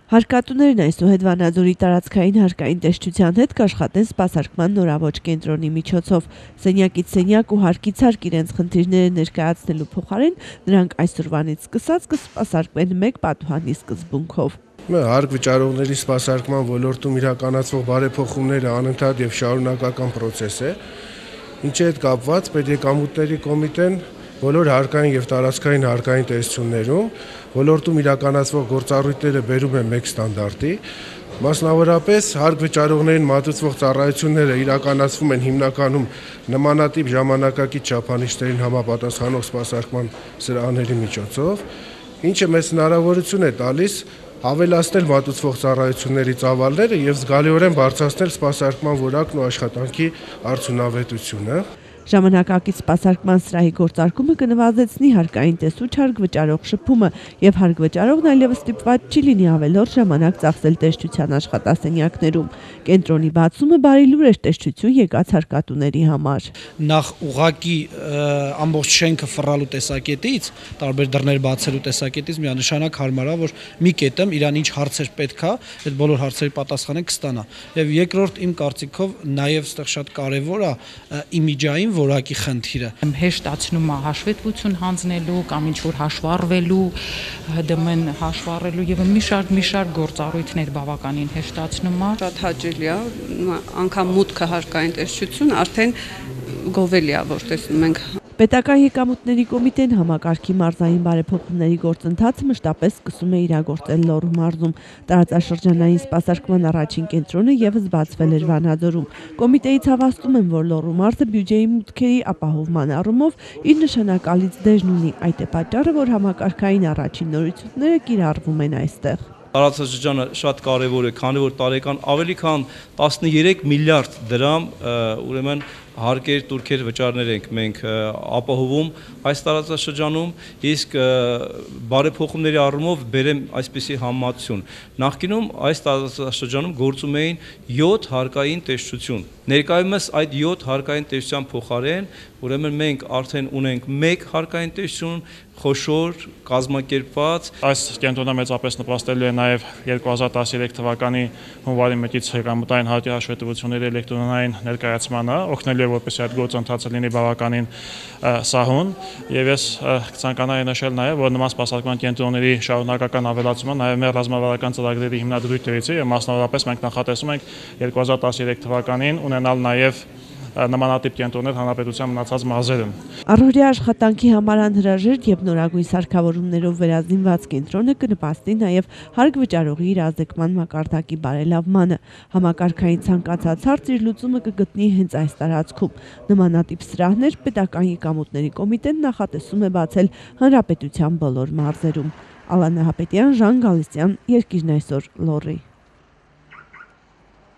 Հարկատուներն այսուհետ Վանաձորի տարածքային հարկային տեսչության հետ կաշխատեն սպասարկման նորաոճ կենտրոնի միջոցով։ Սենյակից սենյակ ու հարկից հարկ իրենց խնդիրները ներկայացնելու փոխարեն նրանք այսօրվանից սկսած կսպասարկվեն մեկ պատուհանի սկզբունքով։ Հարկ վճարողների սպասարկման ոլորտում իրականացվող բարեփոխումները անընդհատ եւ շարունակական process է, ինչի հետ կապված պետեկամուտների կոմիտեն բոլոր հարկային եւ տարածքային հարկային տեսություններում ոլորտում իրականացվող գործառույթները բերում է մեկ ստանդարտի, մասնավորապես հարկ վճարողներին մատուցվող ծառայությունները իրականացվում են հիմնականում նմանատիպ ժամանակակից չափանիշներին համապատասխանող սպասարկման սրահների միջոցով, ինչը մեզ հնարավորություն է տալիս ավելացնել մատուցվող ծառայությունների ծավալները եւ զգալիորեն բարձրացնել սպասարկման որակն ու աշխատանքի արդյունավետությունը։ Ժամանակակից սպասարկման սրահի գործարկումը կնվազեցնի հարկային տեսուչ հարկ վճարող շփումը եւ հարկ վճարողն այլևս ստիպված չի լինի ավելորդ ժամանակ ծախսել տեսչության աշխատասենյակներում։ Կենտրոնի բացումը բարի լուր է տեսչություն եկած հարկատուների համար։ Նախ ուղղակի ամբողջ շենքը ֆռալու տեսակետից, տարբեր դռներ բացելու տեսակետից միանշանակ հարմար է, որ մի կետում իրան ինչ հարցեր պետք է, այդ բոլոր հարցերի պատասխանը կստանա։ Եվ երկրորդ իմ կարծիքով նաեւ այդտեղ շատ կարեւոր է իմիջային որակի խնդիրը։ Հեշտացնում է հաշվետվություն հանձնելու կամ ինչ-որ հաշվառվելու, ՀԴՄ-ն հաշվառելու եւ մի շարք գործառույթներ բավականին հեշտացնում է։ Շատ հաճելի է, անգամ մուտքը հարկային տեսչություն արդեն գովելի է, որ տեսնում ենք։ Պետական եկամուտների կոմիտեն համակարգի մարզային բարեփոխումների գործընթացը մշտապես սկսում է իրագործել Լոռու մարզում։ Տարածաշրջանային սպասարկման առաջին կենտրոնը եւս բացվել էր Վանաձորում։ Կոմիտեից հավաստում են, որ Լոռու մարզը բյուջեի մուտքերի ապահովման առումով իր նշանակալից դերն ունի, այդ է պատճառը, որ համակարգային առաջին նորությունները կիրառվում են այստեղ։ Տարածաշրջանը շատ կարևոր է, քանի որ տարեկան ավելի քան 13 միլիարդ դրամ ուրեմն հարկեր, տուրքեր, վճարներ ենք մենք ապահովում այս տարածաշրջանում, իսկ բարեփոխումների առումով բերեմ այսպիսի համեմատություն։ Նախկինում այս տարածաշրջանում գործում էին 7 հարկային տեսչություն։ Ներկայումս այդ 7 հարկային տեսչության փոխարեն ուրեմն մենք արդեն ունենք 1 հարկային տեսչություն, խոշոր, կազմակերպված։ Այս կենտրոնը մեծապես նպաստելու է նաև 2013 թվականի հունվարի 1-ից եկամուտային հարկի հաշվետվությունների էլեկտրոնային ներկայացմանը, օգնելու է, որպեսզի այդ գործընթացը լինի բավականին սահուն, եւ ես կցանկանայի նշել նաև, որ նման սպասարկման կենտրոնների շարունակական ավելացումը նաև մեր ռազմավարական ծրագրերի հիմնադրույթներից է, եւ մասնավորապես մենք նախատեսում ենք 2013 թվականին ունենալ նաև նմանատիպ կենտրոններ հանրապետության մնացած մարզերում։ Առօրյա աշխատանքի համար անհրաժեշտ եւ նորագույն սարքավորումներով վերազինված կենտրոնը կնպաստի նաեւ հարկ վճարողի իրազեկման մակարդակի բարելավմանը։ Համակարգային ցանկացած հարց իր լուծումը կգտնի հենց այս տարածքում։ Նմանատիպ սրահներ պետական եկամուտների կոմիտեն նախատեսում է բացել հանրապետության բոլոր մարզերում։ Ալանա Հապետյան, Ժան Գալստյան, Երկիրն այսօր, Լոռի։